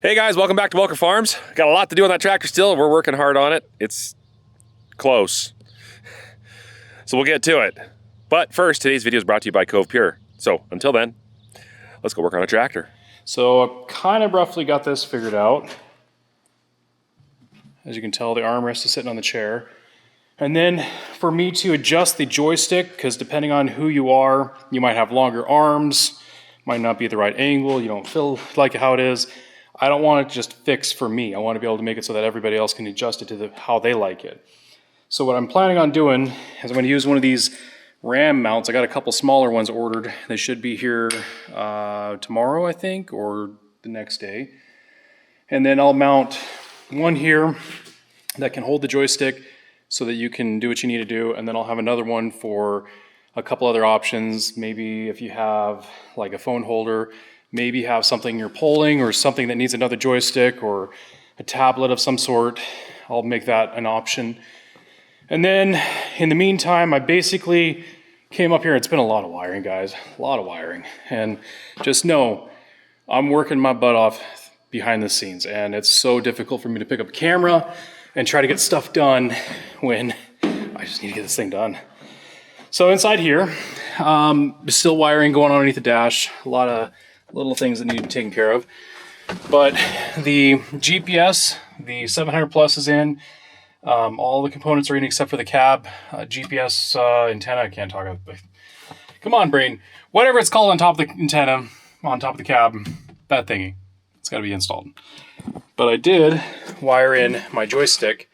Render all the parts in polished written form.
Hey guys, welcome back to Welker Farms. Got a lot to do on that tractor still. We're working hard on it. It's close. So we'll get to it. But first, today's video is brought to you by Cove Pure. So until then, let's go work on a tractor. So I kind of roughly got this figured out. As you can tell, the armrest is sitting on the chair. And then for me to adjust the joystick, because depending on who you are, you might have longer arms, might not be at the right angle, you don't feel like how it is. I don't want it just fixed for me. I want to be able to make it so that everybody else can adjust it to how they like it. So what I'm planning on doing is I'm going to use one of these ram mounts. I got a couple smaller ones ordered. They should be here tomorrow, I think, or the next day. And then I'll mount one here that can hold the joystick so that you can do what you need to do. And then I'll have another one for a couple other options. Maybe if you have like a phone holder, maybe have something you're polling or something that needs another joystick or a tablet of some sort. I'll make that an option. And then in the meantime, I basically came up here. It's been a lot of wiring, guys, a lot of wiring. And just know I'm working my butt off behind the scenes, and it's so difficult for me to pick up a camera and try to get stuff done when I just need to get this thing done. So inside here, still wiring going on underneath the dash, a lot of little things that need to be taken care of. But the GPS, the 700 plus is in. All the components are in except for the cab. GPS antenna, I can't talk about it. Come on, brain. Whatever it's called on top of the antenna, on top of the cab, that thingy. It's got to be installed. But I did wire in my joystick.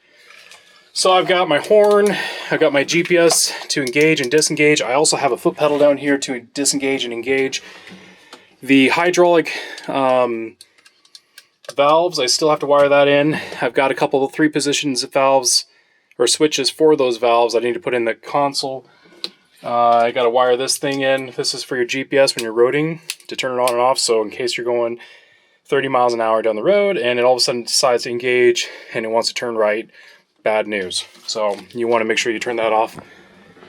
So I've got my horn, I've got my GPS to engage and disengage. I also have a foot pedal down here to disengage and engage. The hydraulic valves, I still have to wire that in. I've got a couple of 3 positions of valves or switches for those valves I need to put in the console. I got to wire this thing in. This is for your GPS when you're roading to turn it on and off. So in case you're going 30 miles an hour down the road and it all of a sudden decides to engage and it wants to turn right, bad news. So you want to make sure you turn that off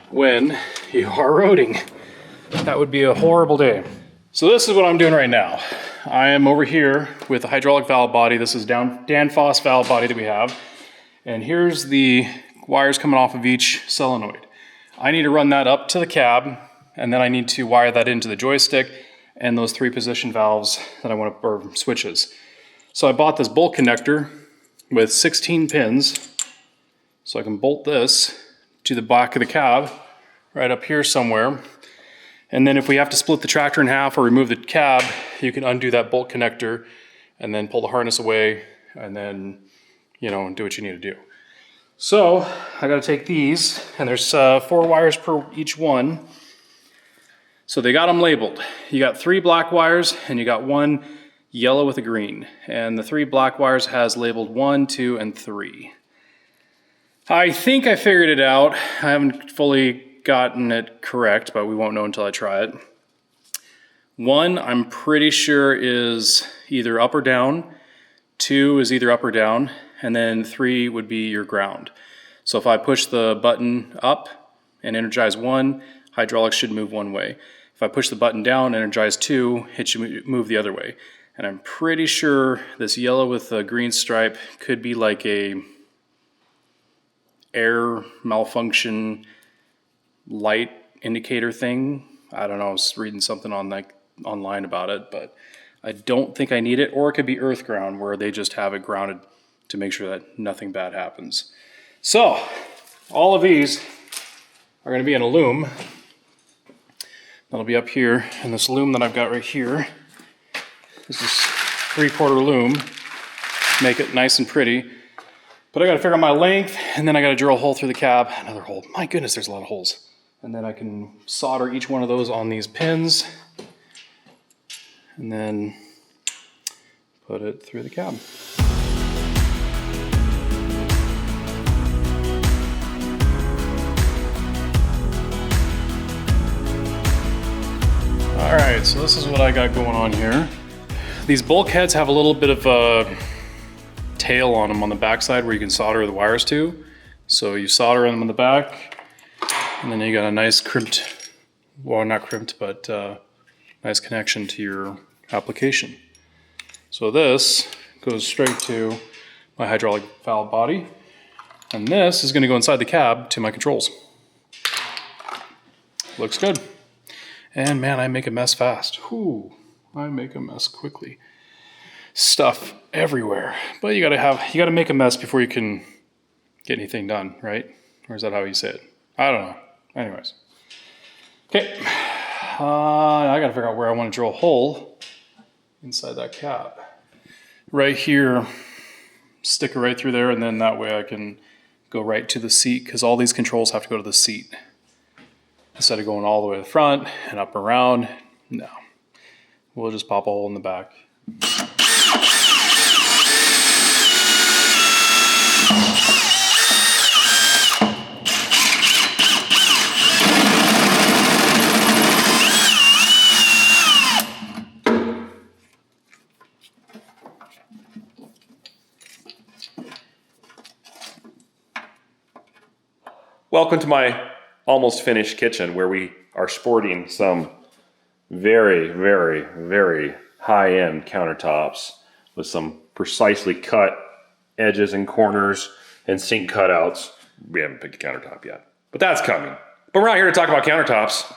when you are roading. That would be a horrible day. So this is what I'm doing right now. I am over here with the hydraulic valve body. This is Danfoss valve body that we have. And here's the wires coming off of each solenoid. I need to run that up to the cab, and then I need to wire that into the joystick and those 3 position valves that I want to, or switches. So I bought this bolt connector with 16 pins. So I can bolt this to the back of the cab, right up here somewhere. And then if we have to split the tractor in half or remove the cab, you can undo that bolt connector and then pull the harness away and then, you know, do what you need to do. So I got to take these, and there's 4 wires per each one. So they got them labeled. You got 3 black wires and you got 1 yellow with a green. And the 3 black wires has labeled 1, 2, and 3. I think I figured it out. I haven't fully gotten it correct, but we won't know until I try it. 1, I'm pretty sure is either up or down. 2 is either up or down. And then 3 would be your ground. So if I push the button up and energize 1, hydraulics should move one way. If I push the button down and energize 2, it should move the other way. And I'm pretty sure this yellow with a green stripe could be like a air malfunction light indicator thing. I don't know, I was reading something on online about it, but I don't think I need it. Or it could be earth ground, where they just have it grounded to make sure that nothing bad happens. So all of these are going to be in a loom. That'll be up here in this loom that I've got right here. This is 3/4 loom. Make it nice and pretty. But I got to figure out my length, and then I got to drill a hole through the cab. Another hole. My goodness, there's a lot of holes. And then I can solder each one of those on these pins and then put it through the cab. All right, so this is what I got going on here. These bulkheads have a little bit of a tail on them on the backside where you can solder the wires to. So you solder them on the back, and then you got a nice crimped, well, not crimped, but nice connection to your application. So this goes straight to my hydraulic valve body. And this is gonna go inside the cab to my controls. Looks good. And man, I make a mess fast. Whew, I make a mess quickly. Stuff everywhere. But you gotta make a mess before you can get anything done, right? Or is that how you say it? I don't know. Anyways. Okay. I gotta figure out where I want to drill a hole inside that cab. Right here, stick it right through there, and then that way I can go right to the seat, because all these controls have to go to the seat. Instead of going all the way to the front and up and around, no. We'll just pop a hole in the back. Welcome to my almost finished kitchen, where we are sporting some very, very, very high-end countertops with some precisely cut edges and corners and sink cutouts. We haven't picked a countertop yet, but that's coming. But we're not here to talk about countertops.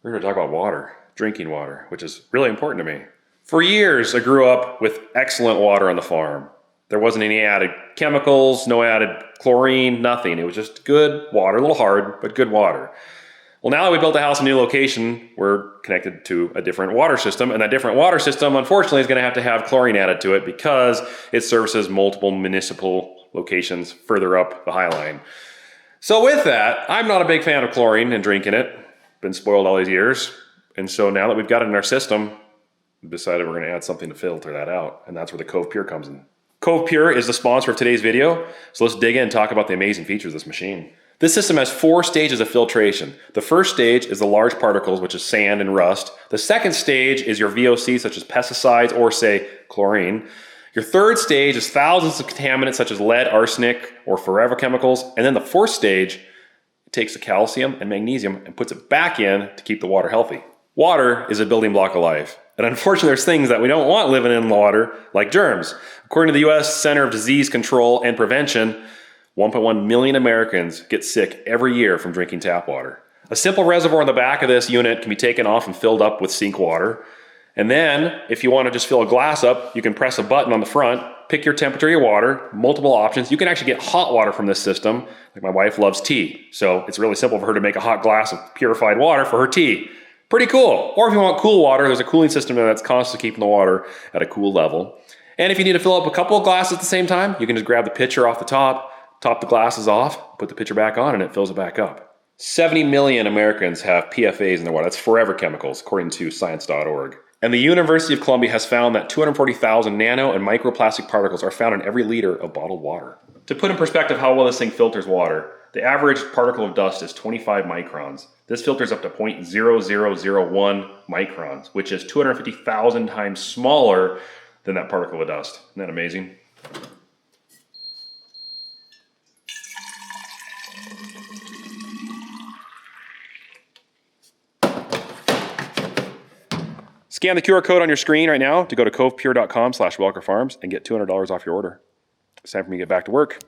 We're here to talk about water, drinking water, which is really important to me. For years, I grew up with excellent water on the farm. There wasn't any added chemicals, no added chlorine, nothing. It was just good water, a little hard, but good water. Well, now that we built a house in a new location, we're connected to a different water system, and that different water system, unfortunately, is going to have chlorine added to it because it services multiple municipal locations further up the High Line. So with that, I'm not a big fan of chlorine and drinking it. Been spoiled all these years. And so now that we've got it in our system, we decided we're going to add something to filter that out, and that's where the Cove Pure comes in. Cove Pure is the sponsor of today's video, so let's dig in and talk about the amazing features of this machine. This system has 4 stages of filtration. The first stage is the large particles, which is sand and rust. The second stage is your VOC, such as pesticides or, say, chlorine. Your third stage is thousands of contaminants, such as lead, arsenic, or forever chemicals. And then the fourth stage takes the calcium and magnesium and puts it back in to keep the water healthy. Water is a building block of life. And unfortunately, there's things that we don't want living in the water, like germs. According to the U.S. Center of Disease Control and Prevention, 1.1 million Americans get sick every year from drinking tap water. A simple reservoir in the back of this unit can be taken off and filled up with sink water. And then, if you want to just fill a glass up, you can press a button on the front, pick your temperature of your water, multiple options. You can actually get hot water from this system. Like my wife loves tea, so it's really simple for her to make a hot glass of purified water for her tea. Pretty cool. Or if you want cool water, there's a cooling system that's constantly keeping the water at a cool level. And if you need to fill up a couple of glasses at the same time, you can just grab the pitcher off the top the glasses off, put the pitcher back on, and it fills it back up. 70 million Americans have PFAs in their water. That's forever chemicals, according to science.org. And the University of Columbia has found that 240,000 nano and microplastic particles are found in every liter of bottled water. To put in perspective how well this thing filters water, the average particle of dust is 25 microns. This filters up to 0.0001 microns, which is 250,000 times smaller than that particle of dust. Isn't that amazing? Scan the QR code on your screen right now to go to covepure.com/welkerfarms and get $200 off your order. It's time for me to get back to work.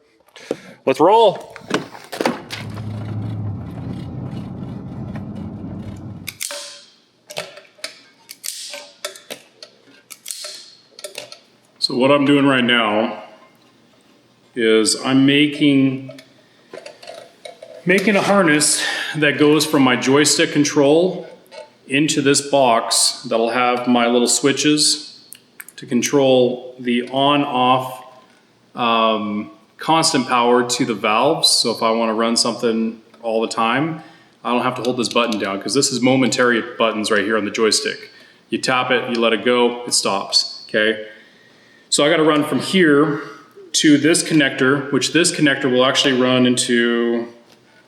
Let's roll. So what I'm doing right now is I'm making a harness that goes from my joystick control into this box that'll have my little switches to control the on-off constant power to the valves. So if I want to run something all the time, I don't have to hold this button down, because this is momentary buttons right here on the joystick. You tap it, you let it go, it stops, okay? So I got to run from here to this connector, which this connector will actually run into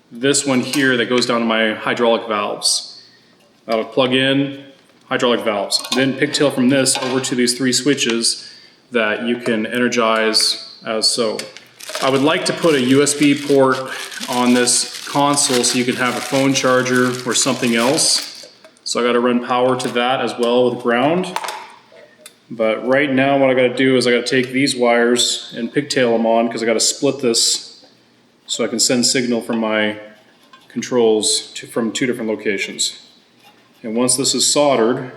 this one here that goes down to my hydraulic valves. That'll plug in hydraulic valves. Then pigtail from this over to these 3 switches that you can energize as so. I would like to put a USB port on this console so you can have a phone charger or something else. So I got to run power to that as well with ground. But right now what I gotta do is I gotta take these wires and pigtail them on, because I gotta split this so I can send signal from my controls from 2 different locations. And once this is soldered,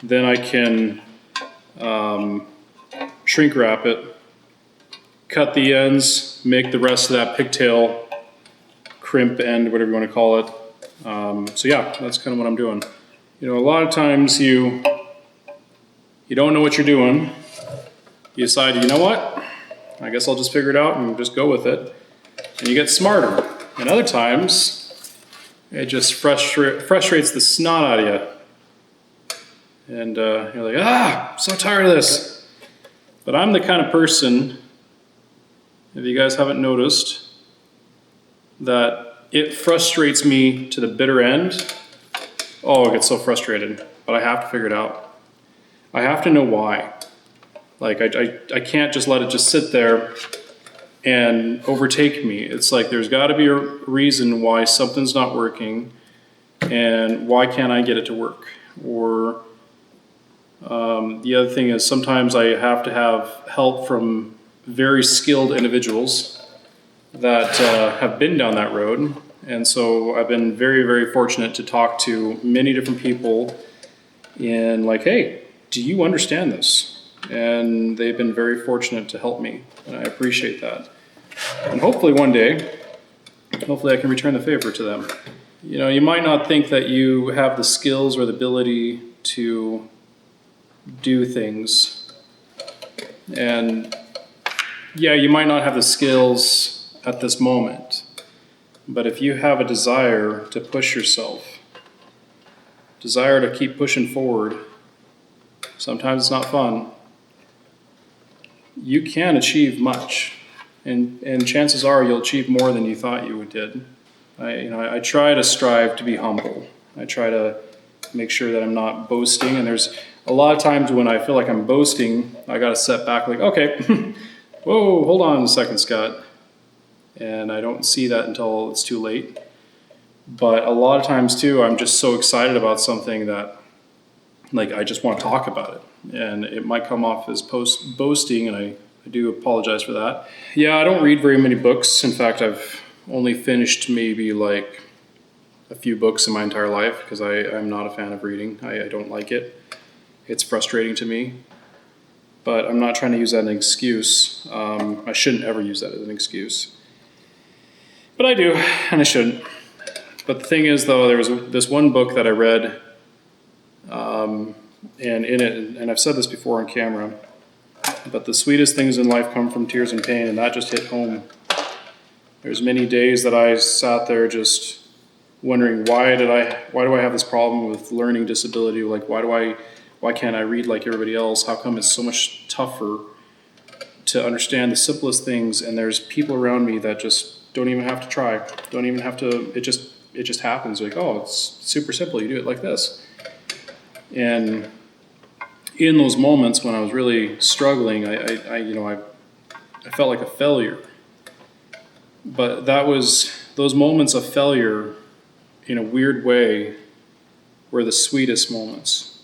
then I can shrink wrap it, cut the ends, make the rest of that pigtail crimp end, whatever you want to call it. So yeah, that's kind of what I'm doing. You know, a lot of times you don't know what you're doing. You decide, you know what? I guess I'll just figure it out and just go with it. And you get smarter. And other times, it just frustrates the snot out of you. And you're like, I'm so tired of this. But I'm the kind of person, if you guys haven't noticed, that it frustrates me to the bitter end. Oh, I get so frustrated, but I have to figure it out. I have to know why. Like, I can't just let it just sit there and overtake me. It's like there's got to be a reason why something's not working, and why can't I get it to work? Or the other thing is, sometimes I have to have help from very skilled individuals that have been down that road. And so I've been very, very fortunate to talk to many different people in like, hey, do you understand this? And they've been very fortunate to help me, and I appreciate that. And hopefully one day, hopefully I can return the favor to them. You know, you might not think that you have the skills or the ability to do things. And yeah, you might not have the skills at this moment, but if you have a desire to push yourself, desire to keep pushing forward, sometimes it's not fun, you can achieve much. And chances are you'll achieve more than you thought you did. I try to strive to be humble. I try to make sure that I'm not boasting. And there's a lot of times when I feel like I'm boasting, I got to step back like, okay, whoa, hold on a second, Scott. And I don't see that until it's too late. But a lot of times too, I'm just so excited about something that, like, I just want to talk about it. And it might come off as boasting, and I do apologize for that. Yeah, I don't read very many books. In fact, I've only finished maybe like a few books in my entire life, because I'm not a fan of reading. I don't like it. It's frustrating to me. But I'm not trying to use that as an excuse. I shouldn't ever use that as an excuse. But I do, and I shouldn't. But the thing is, though, there was this one book that I read, and in it, and I've said this before on camera, but the sweetest things in life come from tears and pain, and that just hit home. There's many days that I sat there just wondering, why do I have this problem with learning disability? Like, why can't I read like everybody else? How come it's so much tougher to understand the simplest things? And there's people around me that just don't even have to try, don't even have to. It just happens. Like, oh, it's super simple. You do it like this. And in those moments when I was really struggling, I felt like a failure. But those moments of failure, in a weird way, were the sweetest moments,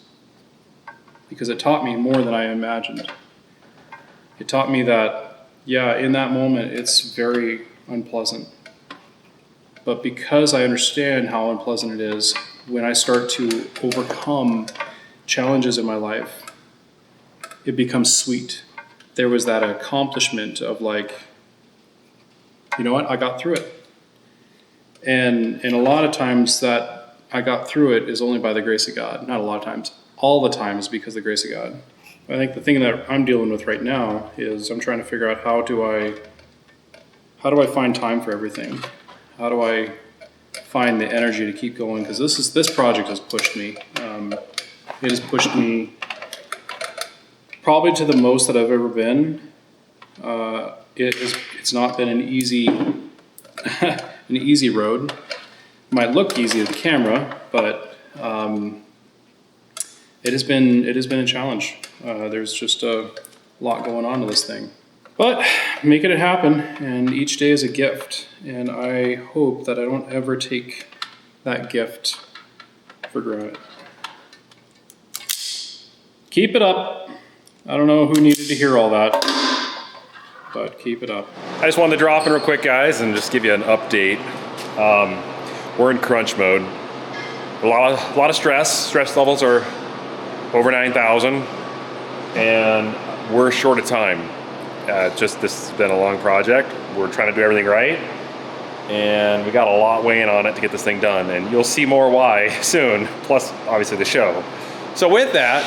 because it taught me more than I imagined. It taught me that, yeah, in that moment, it's very unpleasant. But because I understand how unpleasant it is, when I start to overcome challenges in my life, it becomes sweet. There was that accomplishment of like, you know what, I got through it. And a lot of times that I got through it is only by the grace of God. Not a lot of times. All the time is because of the grace of God. I think the thing that I'm dealing with right now is I'm trying to figure out how do I find time for everything? How do I find the energy to keep going? Because this project has pushed me. It has pushed me probably to the most that I've ever been. It's not been an easy road. It might look easy at the camera, but it has been a challenge. There's just a lot going on to this thing. But making it happen, and each day is a gift, and I hope that I don't ever take that gift for granted. keep it up. I don't know who needed to hear all that, but keep it up. I just wanted to drop in real quick, guys, and just give you an update. We're in crunch mode. A lot of stress. Stress levels are over 9,000, and we're short of time. This has been a long project. We're trying to do everything right, and we got a lot weighing on it to get this thing done, and you'll see more why soon, plus obviously the show. So with that,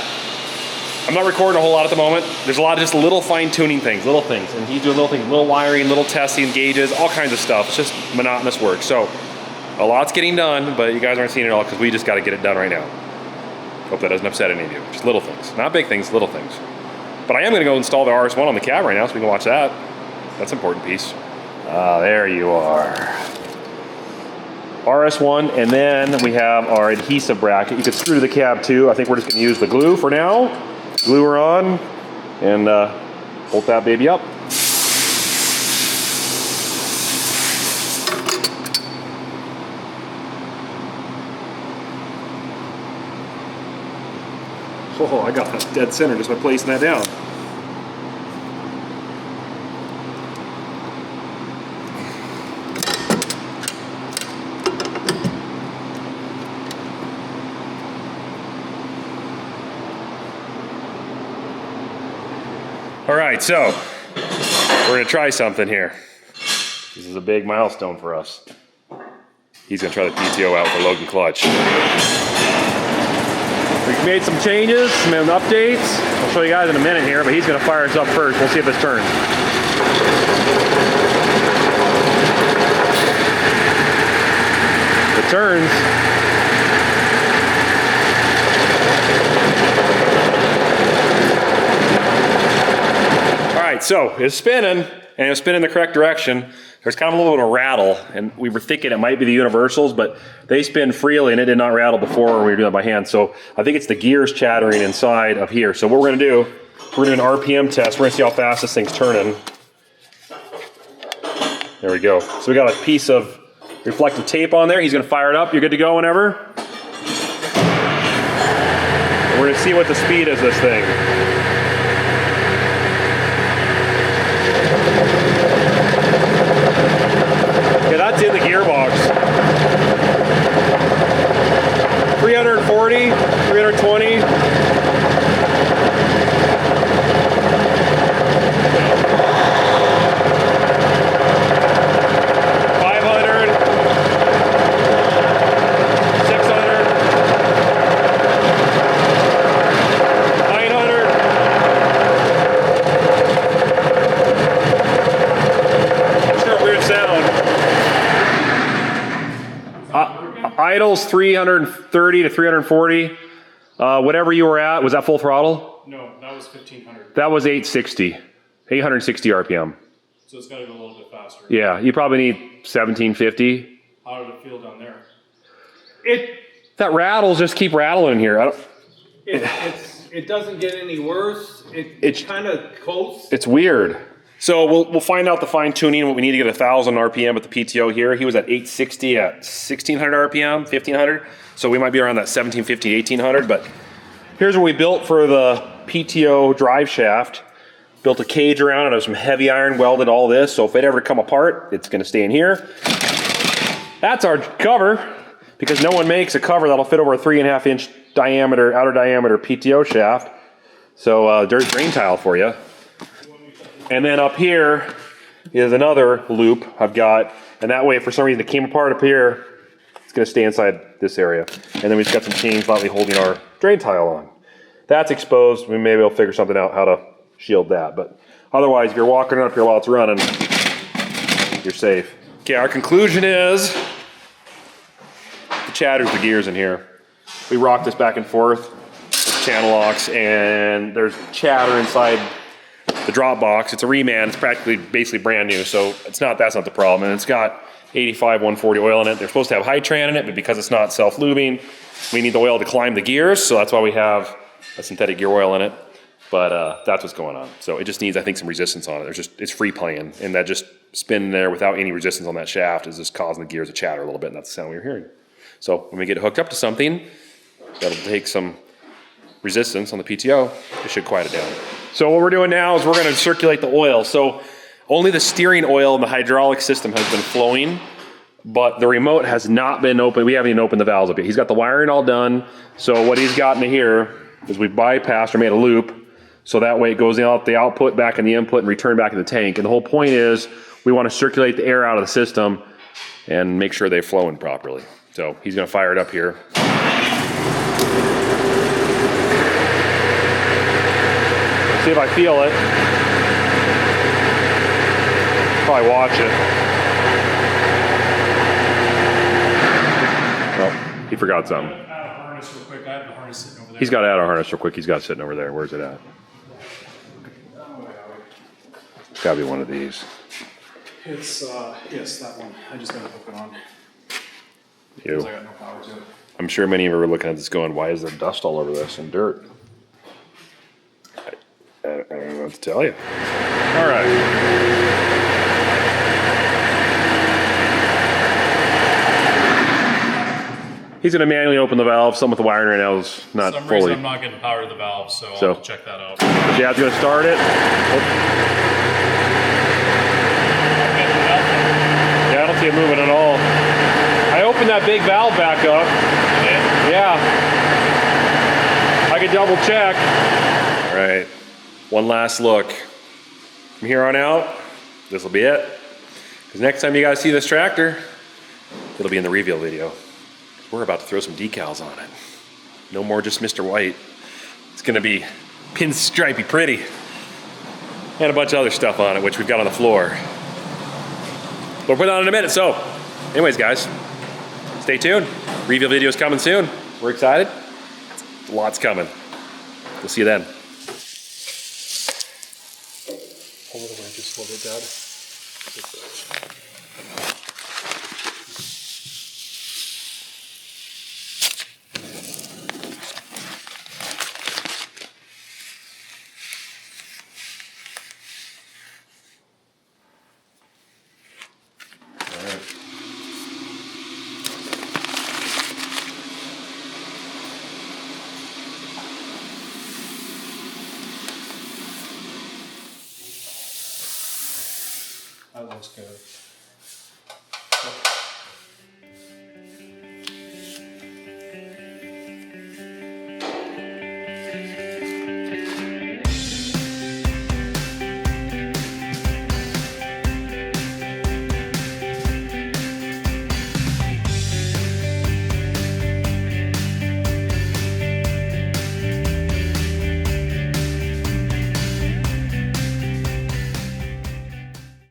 I'm not recording a whole lot at the moment. There's a lot of just little fine-tuning things, little things, and he's doing little things, little wiring, little testing, gauges, all kinds of stuff. It's just monotonous work. So a lot's getting done, but you guys aren't seeing it all because we just got to get it done right now. Hope that doesn't upset any of you. Just little things, not big things, little things. But I am going to go install the RS1 on the cab right now so we can watch that. That's an important piece. There you are. RS1, and then we have our adhesive bracket. You could screw to the cab too. I think we're just going to use the glue for now. Glue her on, and bolt that baby up. Oh, I got that dead center just by placing that down. All right, so we're gonna try something here. This is a big milestone for us. He's gonna try the PTO out with a Logan clutch. We've made some changes, some updates. I'll show you guys in a minute here, but he's gonna fire us up first. We'll see if this turns. If it turns. So it's spinning, and it's spinning in the correct direction. There's kind of a little bit of a rattle, and we were thinking it might be the universals, but they spin freely, and it did not rattle before when we were doing it by hand. So I think it's the gears chattering inside of here. So what we're gonna do, we're gonna do an RPM test. We're gonna see how fast this thing's turning. There we go. So we got a piece of reflective tape on there. He's gonna fire it up. You're good to go whenever. And we're gonna see what the speed is this thing. Yeah, that's in the gearbox. 340, 320. Idles 330 to 340. Whatever you were at, was that full throttle? No, that was 1500. That was 860 RPM. So it's got to go a little bit faster. Yeah, you probably need 1750. How did it feel down there? That rattles just keep rattling in here. It doesn't get any worse. It's kind of close. It's weird. So we'll find out the fine tuning. What we need to get 1,000 RPM at the PTO here. He was at 860 at 1,600 RPM, 1,500. So we might be around that 1,750, 1,800. But here's what we built for the PTO drive shaft. Built a cage around it. There's some heavy iron welded all this. So if it ever come apart, it's going to stay in here. That's our cover, because no one makes a cover that'll fit over a 3.5 inch diameter, outer diameter PTO shaft. So there's drain tile for you. And then up here is another loop I've got, and that way, if for some reason it came apart up here, it's going to stay inside this area. And then we've got some chains lightly holding our drain tile on. That's exposed. We may be able to figure something out how to shield that. But otherwise, if you're walking up here while it's running, you're safe. Okay, our conclusion is the chatter's the gears in here. We rock this back and forth with channel locks, and there's chatter inside the drop box. It's a reman. It's basically brand new, so that's not the problem. And it's got 85 140 oil in it. They're supposed to have Hytran in it, but because it's not self-lubing, we need the oil to climb the gears, so that's why we have a synthetic gear oil in it. But that's what's going on. So it just needs, I think, some resistance on it. It's free playing, and that just spinning there without any resistance on that shaft is just causing the gears to chatter a little bit, and that's the sound we were hearing. So when we get it hooked up to something, that'll take some resistance on the PTO, it should quiet it down. So what we're doing now is we're gonna circulate the oil. So only the steering oil in the hydraulic system has been flowing, but the remote has not been open. We haven't even opened the valves up yet. He's got the wiring all done. So what he's got in here is we bypassed or made a loop. So that way it goes out the output, back in the input, and return back in the tank. And the whole point is we want to circulate the air out of the system and make sure they're flowing properly. So he's gonna fire it up here. See if I feel it. Probably watch it. Oh, he forgot something. Add a harness real quick. I have the harness sitting over there. He's got to add a harness real quick. He's got it sitting over there. Where's it at? It's got to be one of these. It's, yes, that one. I just gotta hook it on. You. I got no power to it. I'm sure many of you are looking at this going, why is there dust all over this and dirt? I don't know what to tell you. All right. He's going to manually open the valve. Some with the wiring right now is not For some fully. reason, I'm not getting power to the valve, so I'll have to check that out. Dad's going to start it. Yeah, I don't see it moving at all. I opened that big valve back up. Yeah. I could double check. All right. One last look. From here on out, this will be it. Because next time you guys see this tractor, it'll be in the reveal video. We're about to throw some decals on it. No more just Mr. White. It's gonna be pinstripey pretty. And a bunch of other stuff on it, which we've got on the floor. We'll put it on in a minute. So, anyways, guys, stay tuned. Reveal video is coming soon. We're excited. Lots coming. We'll see you then. Hold it away just a little bit, Dad. That looks good.